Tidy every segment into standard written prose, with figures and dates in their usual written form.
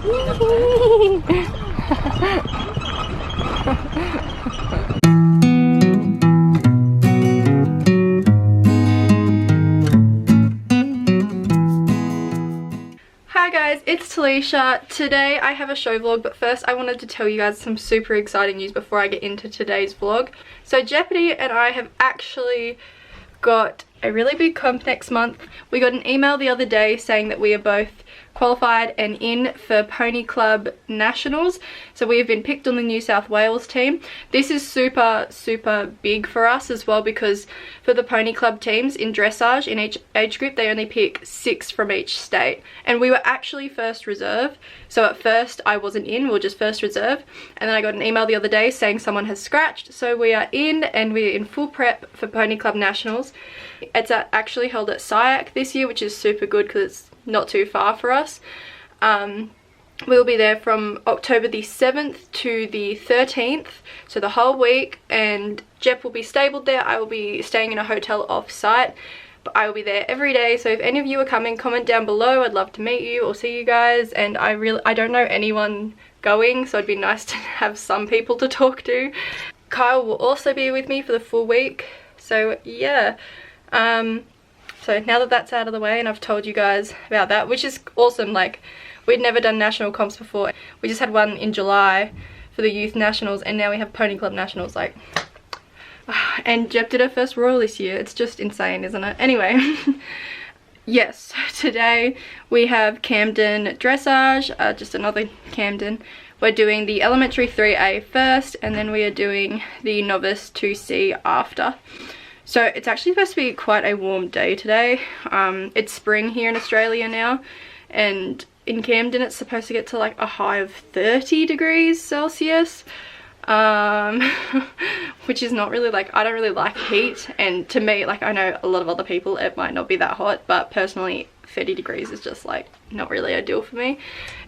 Hi guys, it's Talisha. Today I have a show vlog, but first I wanted to tell you guys some super exciting news before I get into today's vlog. So Jeopardy and I have actually got a really big comp next month. We got an email the other day saying that we are both qualified and in for Pony Club Nationals. So we have been picked on the New South Wales team. This is super big for us as well, because for the Pony Club teams in dressage in each age group, they only pick 6 from each state, and we were actually first reserve. So at first I wasn't in, we were just first reserve, and then I got an email the other day saying someone has scratched. So we are in, and we're in full prep for Pony Club Nationals. It's actually held at SIAC this year, which is super good because it's not too far for us. We'll be there from October the 7th to the 13th, so the whole week, and Jep will be stabled there. I will be staying in a hotel off-site, but I will be there every day. So if any of you are coming, comment down below. I'd love to meet you or see you guys, and I don't know anyone going, so it'd be nice to have some people to talk to. Kyle will also be with me for the full week, so yeah. So now that that's out of the way and I've told you guys about that, which is awesome, like we'd never done national comps before. We just had one in July for the youth nationals, and now we have Pony Club Nationals, like, and Jep did her first royal this year. It's just insane, isn't it? Anyway, yes, today we have Camden dressage, just another Camden. We're doing the elementary 3A first, and then we are doing the novice 2C after. So it's actually supposed to be quite a warm day today. It's spring here in Australia now, and in Camden it's supposed to get to like a high of 30 degrees Celsius, which is not really, like, I don't really like heat, and to me, like, I know a lot of other people it might not be that hot, but personally 30 degrees is just like not really ideal for me.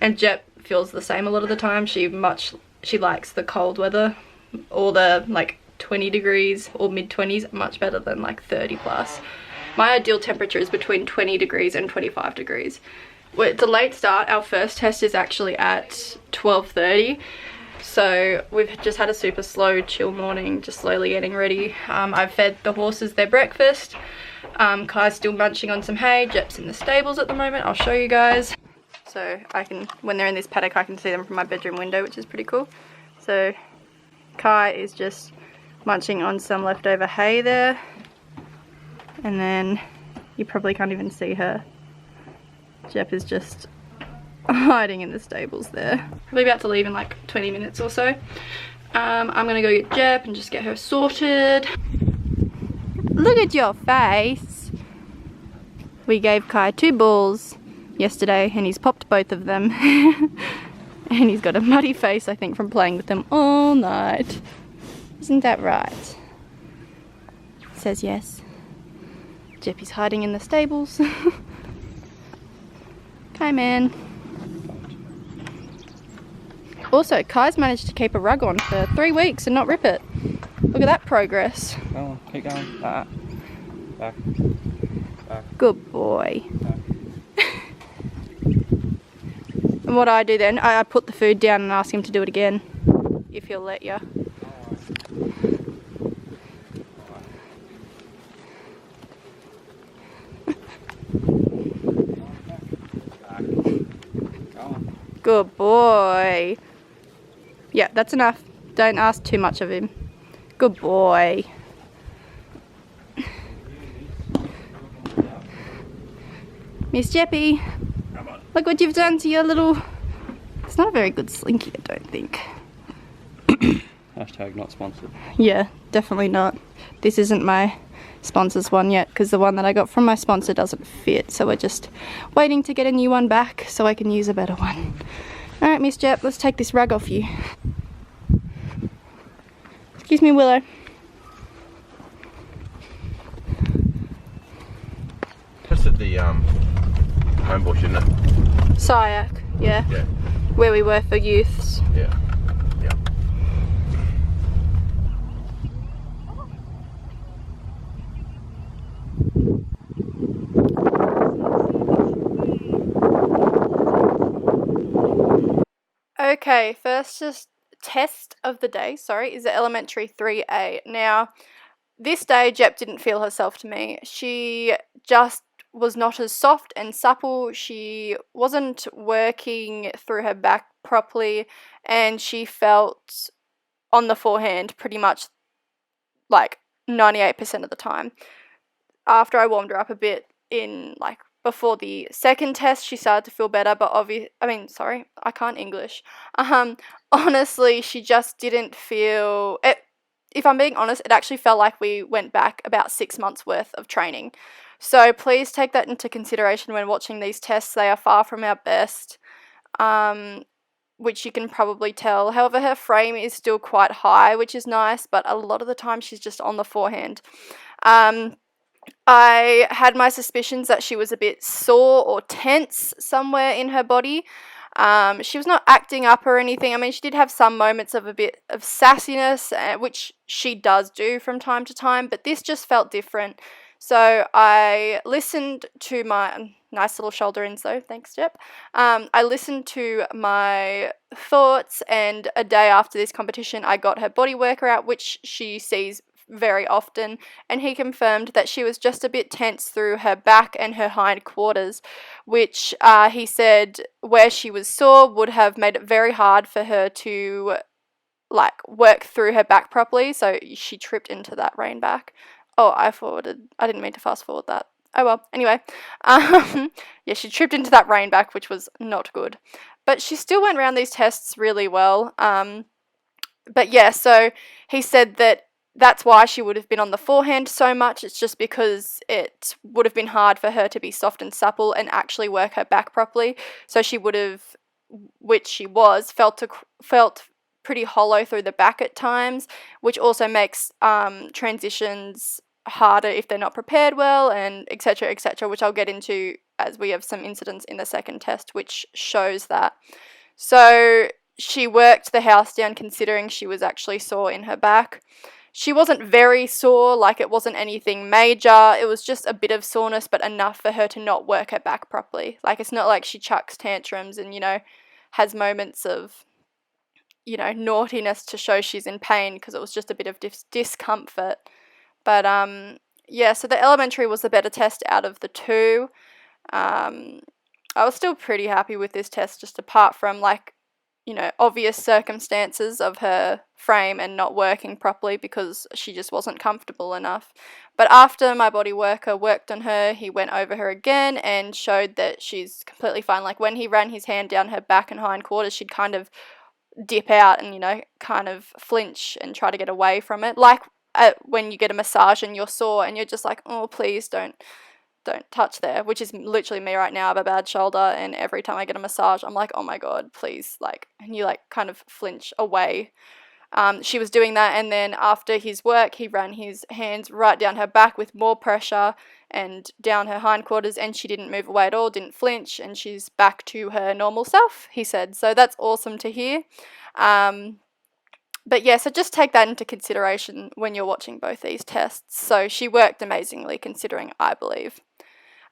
And Jep feels the same a lot of the time. She likes the cold weather, or the like 20 degrees or mid-20s much better than like 30 plus. My ideal temperature is between 20 degrees and 25 degrees. Well, it's a late start. Our first test is actually at 12:30, so we've just had a super slow chill morning, just slowly getting ready. I've fed the horses their breakfast. Kai's still munching on some hay. Jep's in the stables at the moment. I'll show you guys. So I can, when they're in this paddock, I can see them from my bedroom window, which is pretty cool. So Kai is just munching on some leftover hay there, and then you probably can't even see her. Jep is just hiding in the stables there. We're about to leave in like 20 minutes or so. I'm gonna go get Jep and just get her sorted. Look at your face. We gave Kai 2 balls yesterday and he's popped both of them. And he's got a muddy face, I think, from playing with them all night. Isn't that right? Says yes. Jeppy's hiding in the stables. Okay, man. Also, Kai's managed to keep a rug on for 3 weeks and not rip it. Look at that progress. Go on, keep going. Back. Back. Good boy. And what I do then, I put the food down and ask him to do it again, if he'll let you. Good boy. Yeah, that's enough. Don't ask too much of him. Good boy. Miss Jeppy, look what you've done to your little... It's not a very good slinky, I don't think. Hashtag not sponsored. Yeah, definitely not. This isn't my sponsor's one yet, because the one that I got from my sponsor doesn't fit, so we're just waiting to get a new one back so I can use a better one. Alright, Miss Jep, let's take this rug off you. Excuse me, Willow. That's at the home bush, isn't it? SIAC, yeah. Yeah. Where we were for youths. Yeah. Yeah. Okay, first just test of the day, is the elementary 3A. Now, this day Jep didn't feel herself to me. She just was not as soft and supple. She wasn't working through her back properly, and she felt on the forehand pretty much like 98% of the time. After I warmed her up a bit in like before the second test, she started to feel better, but I can't English. Honestly, she just didn't feel it. If I'm being honest, it actually felt like we went back about 6 months worth of training. So please take that into consideration when watching these tests. They are far from our best, which you can probably tell. However, her frame is still quite high, which is nice, but a lot of the time she's just on the forehand. I had my suspicions that she was a bit sore or tense somewhere in her body. She was not acting up or anything. I mean, she did have some moments of a bit of sassiness, which she does do from time to time, but this just felt different. So I listened to my nice little shoulder ins though, thanks Jep. I listened to my thoughts, and a day after this competition I got her body worker out, which she sees very often, and he confirmed that she was just a bit tense through her back and her hind quarters, which he said where she was sore would have made it very hard for her to like work through her back properly, so she tripped into that rein back. Oh, I didn't mean to fast forward that. Oh well, anyway. Yeah, she tripped into that rein back, which was not good. But she still went around these tests really well. But yeah, so he said that that's why she would have been on the forehand so much. It's just because it would have been hard for her to be soft and supple and actually work her back properly. So she would have, which she was, felt pretty hollow through the back at times, which also makes transitions harder if they're not prepared well, and etc, which I'll get into as we have some incidents in the second test which shows that. So she worked the house down considering she was actually sore in her back. She wasn't very sore, like it wasn't anything major. It was just a bit of soreness, but enough for her to not work her back properly. Like, it's not like she chucks tantrums and, has moments of, naughtiness to show she's in pain, because it was just a bit of discomfort. But, yeah, so the elementary was the better test out of the two. I was still pretty happy with this test, just apart from, obvious circumstances of her frame and not working properly because she just wasn't comfortable enough. But after my body worker worked on her, he went over her again and showed that she's completely fine. Like, when he ran his hand down her back and hind quarters, she'd kind of dip out and, kind of flinch and try to get away from it. Like when you get a massage and you're sore and you're just like, oh, please don't touch there, which is literally me right now. I have a bad shoulder, and every time I get a massage I'm like, oh my god, please, and you kind of flinch away. She was doing that, and then after his work he ran his hands right down her back with more pressure and down her hindquarters, and she didn't move away at all, didn't flinch, and she's back to her normal self, he said. So that's awesome to hear. But yeah, so just take that into consideration when you're watching both these tests. So she worked amazingly considering, I believe.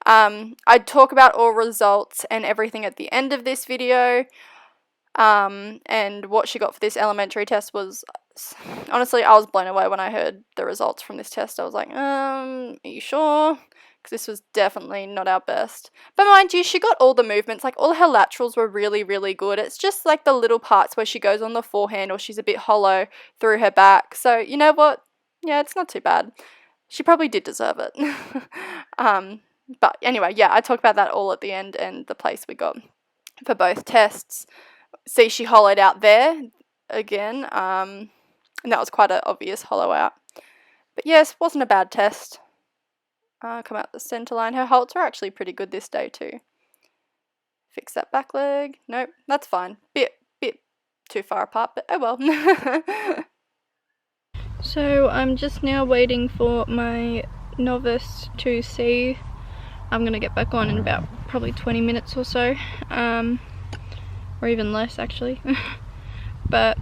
I'd talk about all results and everything at the end of this video. And what she got for this elementary test was, honestly, I was blown away when I heard the results from this test. I was like, are you sure? Because this was definitely not our best. But mind you, she got all the movements, all her laterals were really, really good. It's just the little parts where she goes on the forehand or she's a bit hollow through her back. So, you know what? Yeah, it's not too bad. She probably did deserve it. But anyway, yeah, I talk about that all at the end and the place we got for both tests. See, she hollowed out there again, and that was quite an obvious hollow out. But yes, wasn't a bad test. Come out the centre line. Her halts are actually pretty good this day too. Fix that back leg. Nope, that's fine. Bit too far apart, but oh well. So I'm just now waiting for my novice to see. I'm going to get back on in about probably 20 minutes or so, or even less actually. But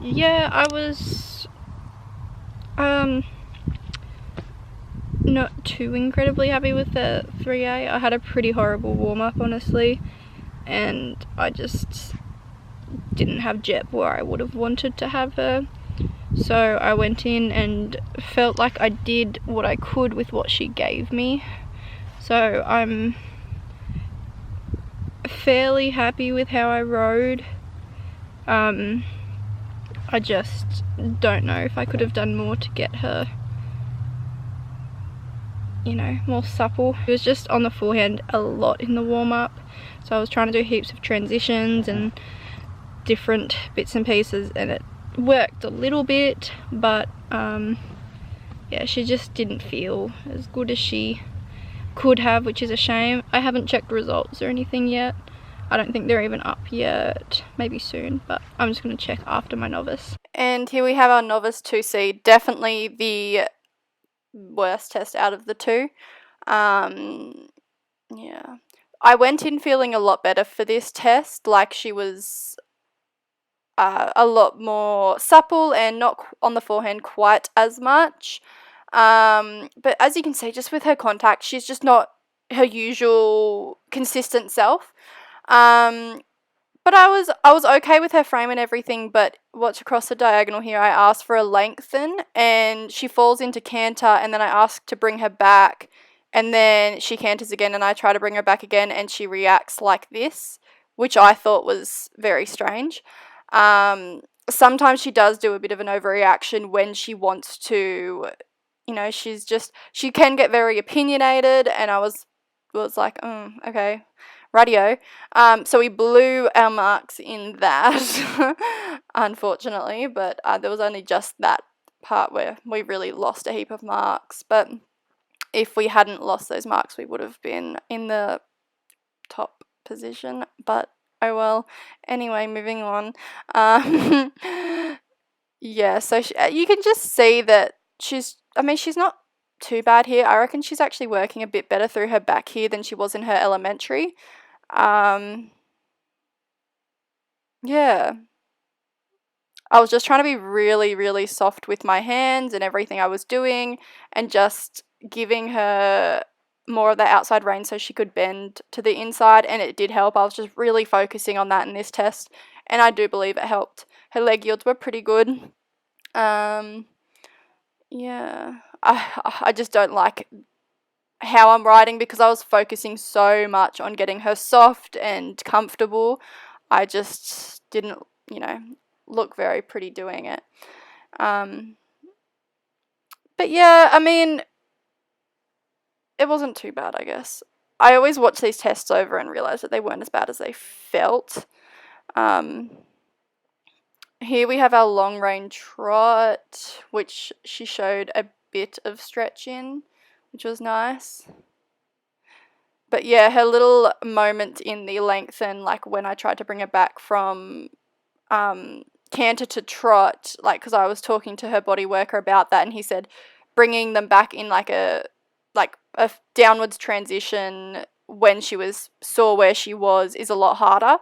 yeah, I was not too incredibly happy with the 3A. I had a pretty horrible warm-up, honestly, and I just didn't have Jep where I would have wanted to have her. So I went in and felt like I did what I could with what she gave me. So I'm fairly happy with how I rode. I just don't know if I could have done more to get her, you know, more supple. It was just on the forehand a lot in the warm-up, so I was trying to do heaps of transitions and different bits and pieces, and it worked a little bit, but yeah, she just didn't feel as good as she could have, which is a shame. I haven't checked results or anything yet. I don't think they're even up yet, maybe soon, but I'm just going to check after my novice. And here we have our novice 2C, definitely the worst test out of the two. Yeah, I went in feeling a lot better for this test, like she was a lot more supple and not on the forehand quite as much. But as you can see, just with her contact, she's just not her usual consistent self. But I was okay with her frame and everything, but watch across the diagonal here, I asked for a lengthen, and she falls into canter, and then I asked to bring her back, and then she canters again, and I try to bring her back again, and she reacts like this, which I thought was very strange. Sometimes she does do a bit of an overreaction when she wants to, you know, she can get very opinionated, and I was like, okay, radio. So we blew our marks in that, unfortunately, but there was only just that part where we really lost a heap of marks. But if we hadn't lost those marks, we would have been in the top position, but oh well. Anyway, moving on. Yeah, so you can just see that she's not too bad here. I reckon she's actually working a bit better through her back here than she was in her elementary. Yeah. I was just trying to be really, really soft with my hands and everything I was doing, and just giving her more of the outside rein so she could bend to the inside, and it did help. I was just really focusing on that in this test, and I do believe it helped. Her leg yields were pretty good. Yeah. I just don't like how I'm riding because I was focusing so much on getting her soft and comfortable. I just didn't, you know, look very pretty doing it. But yeah, I mean, it wasn't too bad, I guess. I always watch these tests over and realize that they weren't as bad as they felt. Here we have our long range trot, which she showed a bit of stretch in, which was nice. But yeah, her little moment in the lengthen, like when I tried to bring her back from canter to trot, like because I was talking to her body worker about that, and he said bringing them back in like a downwards transition when she saw where she was is a lot harder,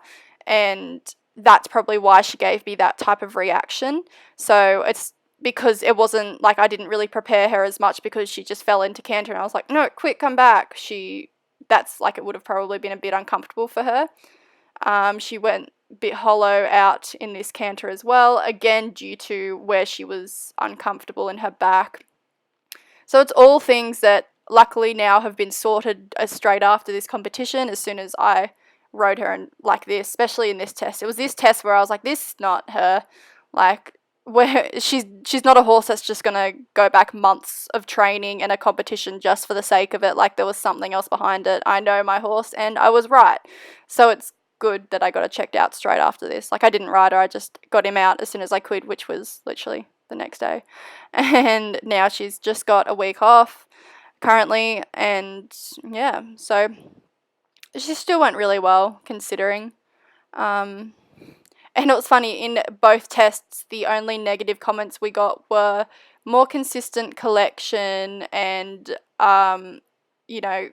and that's probably why she gave me that type of reaction. So it's because it wasn't like I didn't really prepare her as much, because she just fell into canter and I was like, no, quick, come back. That's like, it would have probably been a bit uncomfortable for her. She went a bit hollow out in this canter as well, again due to where she was uncomfortable in her back. So it's all things that luckily now have been sorted straight after this competition, as soon as I rode her and like this, especially in this test. It was this test where I was like, this is not her. Like, where she's not a horse that's just gonna go back months of training and a competition just for the sake of it. Like, there was something else behind it. I know my horse, and I was right. So it's good that I got her checked out straight after this. Like, I didn't ride her, I just got him out as soon as I could, which was literally the next day. And now she's just got a week off currently, and yeah, so she still went really well considering. And it was funny, in both tests, the only negative comments we got were more consistent collection and, you know,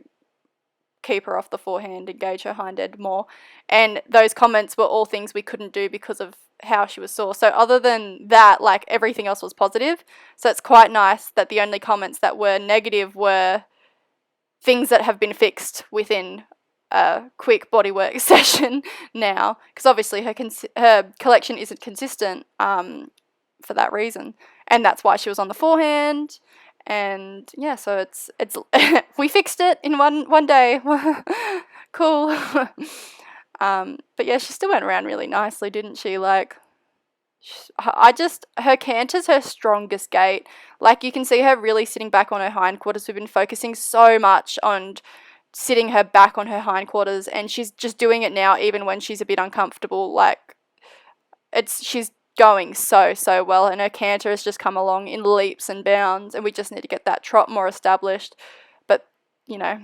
keep her off the forehand, engage her hind end more. And those comments were all things we couldn't do because of how she was sore. So other than that, like, everything else was positive. So it's quite nice that the only comments that were negative were things that have been fixed within a quick bodywork session now, because obviously her collection isn't consistent for that reason, and that's why she was on the forehand. And yeah, so it's we fixed it in one day. Cool. But yeah, she still went around really nicely, didn't she? Like, her canter's her strongest gait. Like, you can see her really sitting back on her hindquarters. We've been focusing so much on sitting her back on her hindquarters, and she's just doing it now even when she's a bit uncomfortable. Like, she's going so well, and her canter has just come along in leaps and bounds, and we just need to get that trot more established. But, you know,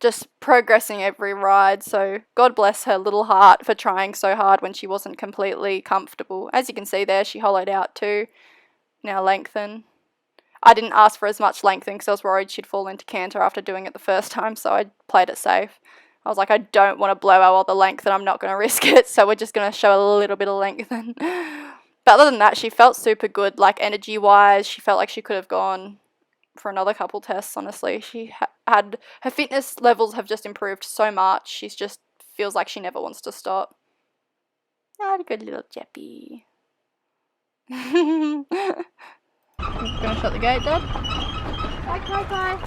just progressing every ride, so God bless her little heart for trying so hard when she wasn't completely comfortable. As you can see there, she hollowed out too. Now lengthen. I didn't ask for as much lengthen because I was worried she'd fall into canter after doing it the first time, so I played it safe. I was like, I don't want to blow out all the length and I'm not going to risk it, so we're just going to show a little bit of lengthen. But other than that, she felt super good, like energy-wise. She felt like she could have gone for another couple tests, honestly. She had her fitness levels have just improved so much. She's just feels like she never wants to stop. Oh, good little Jeppy. Gonna shut the gate, Dad? Hi.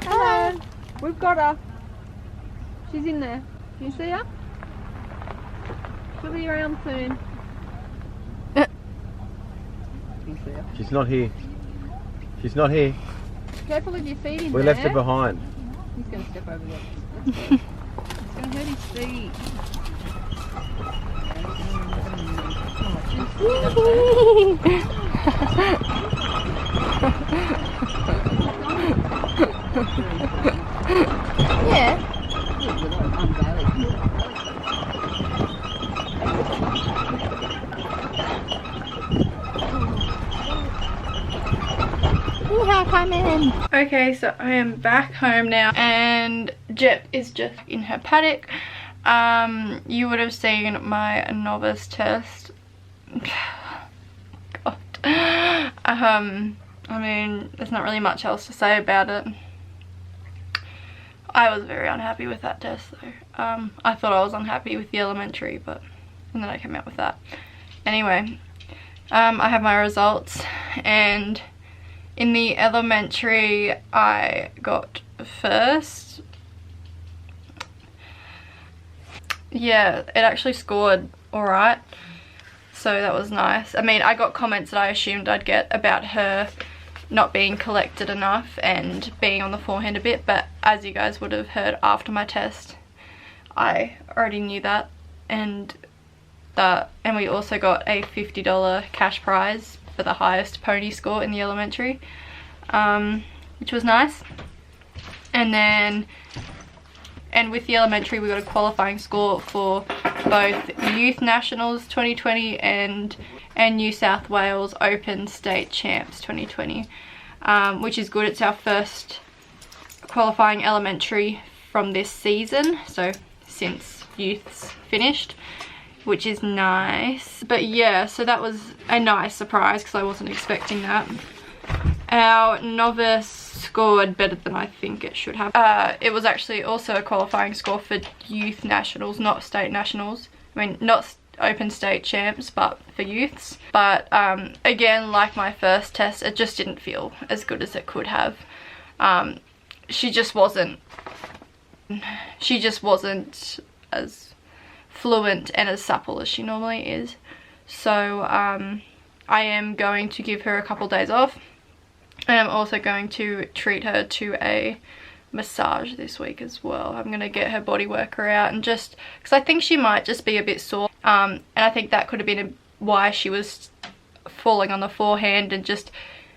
Hello. We've got her. She's in there. Can you see her? She'll be around soon. Can you see her? She's not here. She's not here. Careful with your feet in We there. left her behind. He's going to step over there. That's good. It's going to hurt his feet. Yeah. Okay, so I am back home now, and Jep is just in her paddock. You would have seen my novice test. God. I mean, there's not really much else to say about it. I was very unhappy with that test though. I thought I was unhappy with the elementary, and then I came out with that. Anyway, I have my results, and in the elementary I got first. Yeah, it actually scored alright, so that was nice. I mean, I got comments that I assumed I'd get about her not being collected enough and being on the forehand a bit, but as you guys would have heard after my test, I already knew that. And we also got a $50 cash prize for the highest pony score in the elementary, which was nice. And with the elementary we got a qualifying score for both Youth Nationals 2020 and New South Wales Open State Champs 2020, which is good. It's our first qualifying elementary from this season, so since youth's finished, which is nice. But yeah, so that was a nice surprise because I wasn't expecting that. Our novice scored better than I think it should have. It was actually also a qualifying score for Youth Nationals, not State Nationals. I mean, not Open State Champs, but for youths. But again, like my first test, it just didn't feel as good as it could have. She just wasn't as fluent and as supple as she normally is. So I am going to give her a couple days off, and I'm also going to treat her to a massage this week as well. I'm going to get her body worker out, and just because I think she might just be a bit sore, and I think that could have been why she was falling on the forehand and just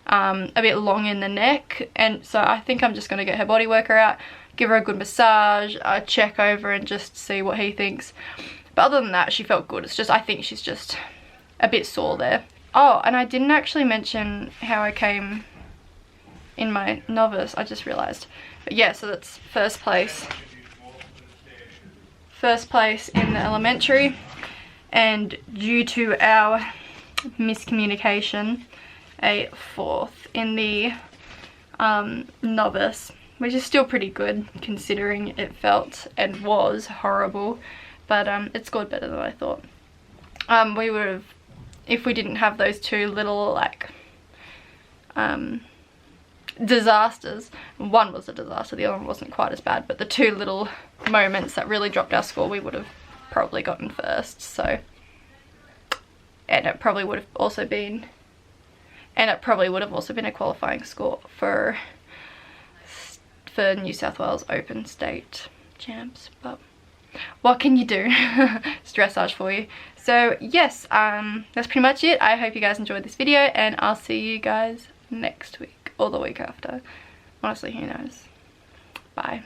a bit long in the neck. And so I think I'm just going to get her body worker out, give her a good massage, check over and just see what he thinks. But other than that, she felt good. It's just, I think she's just a bit sore there. Oh, and I didn't actually mention how I came in my novice, I just realised. But yeah, so that's first place. First place in the elementary, and due to our miscommunication, a fourth in the novice. which is still pretty good considering it felt and was horrible, but it scored better than I thought. We would have, if we didn't have those two little like disasters. One was a disaster, the other one wasn't quite as bad, but the two little moments that really dropped our score, we would have probably gotten first. So, and it probably would have also been a qualifying score for New South Wales Open State Champs, but what can you do? It's dressage for you. So yes, that's pretty much it. I hope you guys enjoyed this video, and I'll see you guys next week or the week after. Honestly, who knows? Bye.